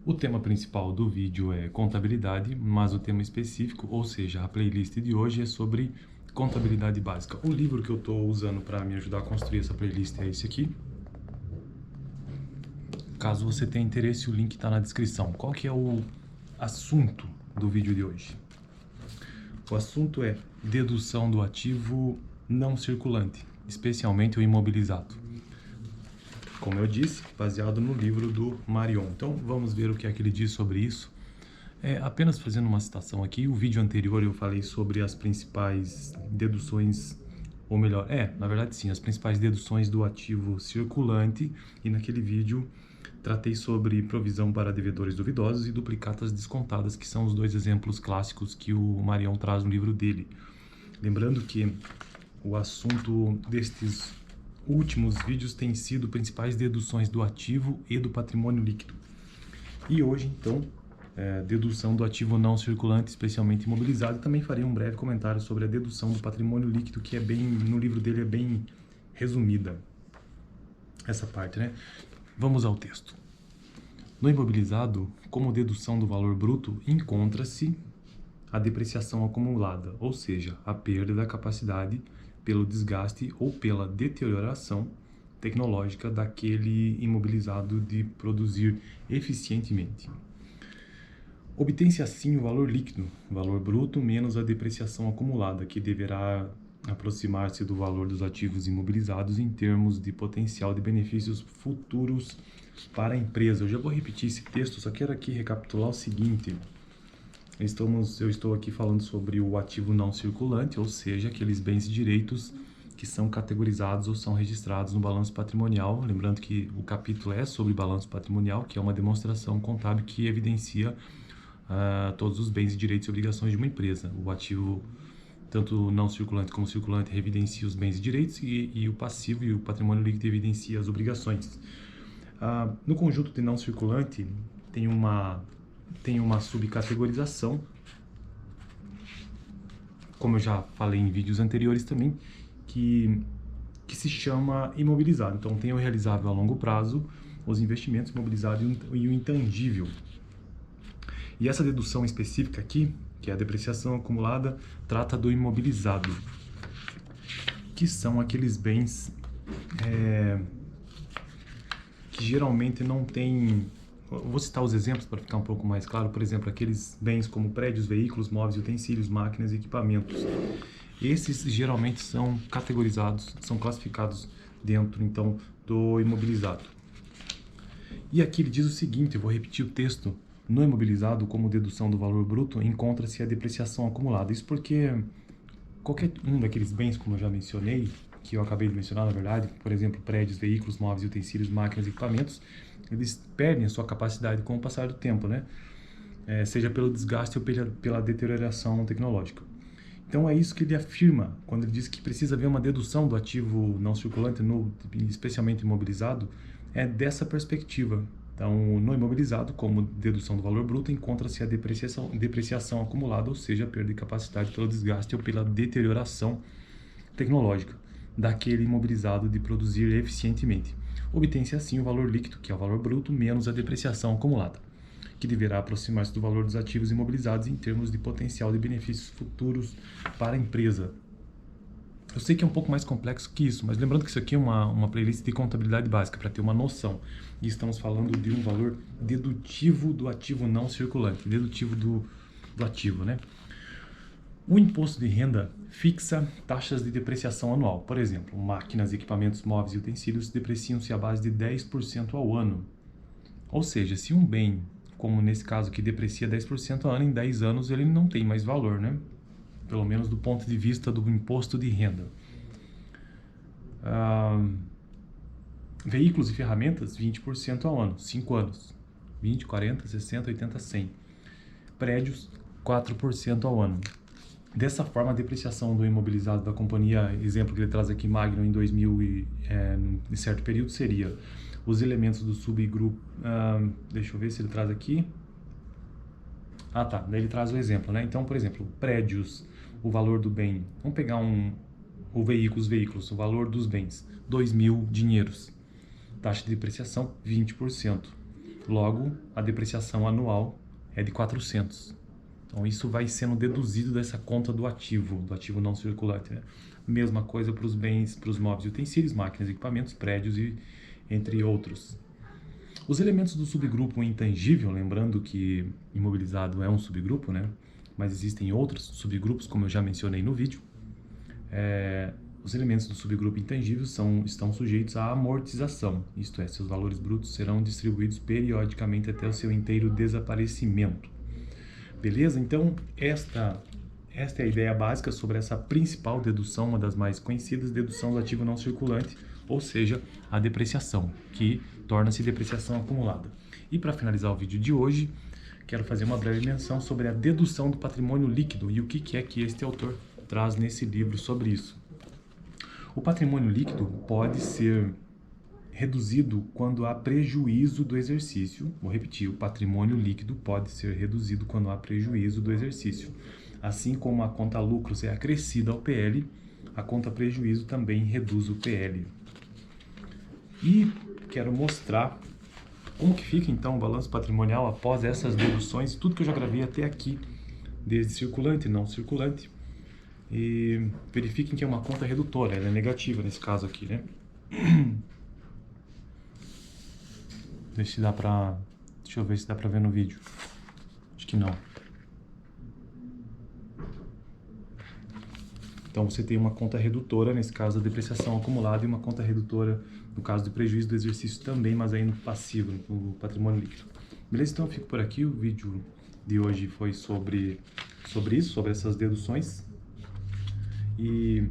O tema principal do vídeo é contabilidade, mas o tema específico, ou seja, a playlist de hoje é sobre contabilidade básica. O livro que eu estou usando para me ajudar a construir essa playlist é esse aqui. Caso você tenha interesse, o link está na descrição. Qual que é o assunto do vídeo de hoje? O assunto é dedução do ativo não circulante, especialmente o imobilizado. Como eu disse, baseado no livro do Marion. Então, vamos ver o que é que ele diz sobre isso. Apenas fazendo uma citação aqui, o vídeo anterior eu falei sobre as principais deduções, ou melhor, na verdade sim, as principais deduções do ativo circulante, e naquele vídeo tratei sobre provisão para devedores duvidosos e duplicatas descontadas, que são os dois exemplos clássicos que o Marion traz no livro dele. Lembrando que o assunto destes últimos vídeos tem sido principais deduções do ativo e do patrimônio líquido. E hoje, então, dedução do ativo não circulante, especialmente imobilizado. Também farei um breve comentário sobre a dedução do patrimônio líquido, que no livro dele é bem resumida essa parte, né? Vamos ao texto. No imobilizado, como dedução do valor bruto, encontra-se a depreciação acumulada, ou seja, a perda da capacidade pelo desgaste ou pela deterioração tecnológica daquele imobilizado de produzir eficientemente. Obtém-se assim o valor líquido, valor bruto menos a depreciação acumulada, que deverá aproximar-se do valor dos ativos imobilizados em termos de potencial de benefícios futuros para a empresa. Eu já vou repetir esse texto, só quero aqui recapitular o seguinte. Eu estou aqui falando sobre o ativo não circulante, ou seja, aqueles bens e direitos que são categorizados ou são registrados no balanço patrimonial. Lembrando que o capítulo é sobre balanço patrimonial, que é uma demonstração contábil que evidencia todos os bens e direitos e obrigações de uma empresa. O ativo, tanto não circulante como circulante, evidencia os bens e direitos, e o passivo e o patrimônio líquido evidencia as obrigações. No conjunto de não circulante tem uma subcategorização, como eu já falei em vídeos anteriores também, que se chama imobilizado. Então tem o realizável a longo prazo, os investimentos imobilizados e o intangível. E essa dedução específica aqui, que é a depreciação acumulada, trata do imobilizado, que são aqueles bens que geralmente não têm... Vou citar os exemplos para ficar um pouco mais claro. Por exemplo, aqueles bens como prédios, veículos, móveis, utensílios, máquinas e equipamentos. Esses geralmente são categorizados, são classificados dentro, então, do imobilizado. E aqui ele diz o seguinte, eu vou repetir o texto. No imobilizado, como dedução do valor bruto, encontra-se a depreciação acumulada. Isso porque qualquer um daqueles bens, como eu já mencionei, que eu acabei de mencionar, na verdade, por exemplo, prédios, veículos, móveis, utensílios, máquinas e equipamentos, eles perdem a sua capacidade com o passar do tempo, né? Seja pelo desgaste ou pela deterioração tecnológica. Então é isso que ele afirma quando ele diz que precisa haver uma dedução do ativo não circulante, especialmente imobilizado, é dessa perspectiva. Então, no imobilizado, como dedução do valor bruto, encontra-se a depreciação acumulada, ou seja, a perda de capacidade pelo desgaste ou pela deterioração tecnológica daquele imobilizado de produzir eficientemente. Obtém-se assim o valor líquido, que é o valor bruto, menos a depreciação acumulada, que deverá aproximar-se do valor dos ativos imobilizados em termos de potencial de benefícios futuros para a empresa. Eu sei que é um pouco mais complexo que isso, mas lembrando que isso aqui é uma playlist de contabilidade básica, para ter uma noção. E estamos falando de um valor dedutivo do ativo não circulante, dedutivo do ativo, né? O imposto de renda fixa taxas de depreciação anual. Por exemplo, máquinas, equipamentos, móveis e utensílios depreciam-se à base de 10% ao ano. Ou seja, se um bem, como nesse caso que deprecia 10% ao ano, em 10 anos ele não tem mais valor, né? Pelo menos do ponto de vista do imposto de renda. Veículos e ferramentas, 20% ao ano, 5 anos. 20, 40, 60, 80, 100. Prédios, 4% ao ano. Dessa forma, a depreciação do imobilizado da companhia, exemplo que ele traz aqui, Magno, em 2000 em certo período, seria os elementos do subgrupo... deixa eu ver se ele traz aqui. Daí ele traz o exemplo, né? Então, por exemplo, prédios, o valor do bem. Vamos pegar os veículos, o valor dos bens, 2.000 dinheiros. Taxa de depreciação, 20%. Logo, a depreciação anual é de 400. Então, isso vai sendo deduzido dessa conta do ativo não circulante, né? Mesma coisa para os bens, para os móveis e utensílios, máquinas, equipamentos, prédios e entre outros. Os elementos do subgrupo intangível, lembrando que imobilizado é um subgrupo, né? Mas existem outros subgrupos, como eu já mencionei no vídeo. Os elementos do subgrupo intangível estão sujeitos à amortização, isto é, seus valores brutos serão distribuídos periodicamente até o seu inteiro desaparecimento. Beleza? Então, esta é a ideia básica sobre essa principal dedução, uma das mais conhecidas, dedução do ativo não circulante, ou seja, a depreciação, que torna-se depreciação acumulada. E para finalizar o vídeo de hoje, quero fazer uma breve menção sobre a dedução do patrimônio líquido e o que é que este autor traz nesse livro sobre isso. O patrimônio líquido pode ser reduzido quando há prejuízo do exercício. Vou repetir, o patrimônio líquido pode ser reduzido quando há prejuízo do exercício. Assim como a conta lucros é acrescida ao PL, a conta prejuízo também reduz o PL. E quero mostrar como que fica então o balanço patrimonial após essas deduções, tudo que eu já gravei até aqui, desde circulante e não circulante. E verifiquem que é uma conta redutora, ela é negativa nesse caso aqui, né? Deixa eu ver se dá pra ver no vídeo. Acho que não. Então você tem uma conta redutora, nesse caso a depreciação acumulada, e uma conta redutora no caso do prejuízo do exercício também, mas aí no passivo, no patrimônio líquido. Beleza? Então eu fico por aqui. O vídeo de hoje foi sobre isso, sobre essas deduções. E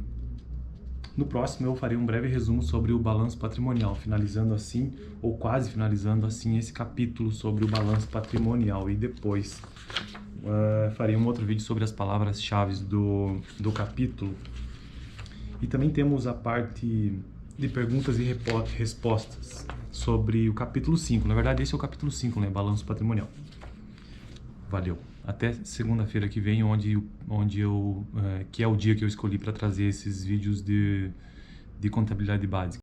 no próximo eu farei um breve resumo sobre o balanço patrimonial, finalizando assim, ou quase finalizando assim, esse capítulo sobre o balanço patrimonial. E depois farei um outro vídeo sobre as palavras-chave do capítulo. E também temos a parte de perguntas e respostas sobre o capítulo 5. Na verdade, esse é o capítulo 5, né? Balanço patrimonial. Valeu. Até segunda-feira que vem, que é o dia que eu escolhi para trazer esses vídeos de contabilidade básica.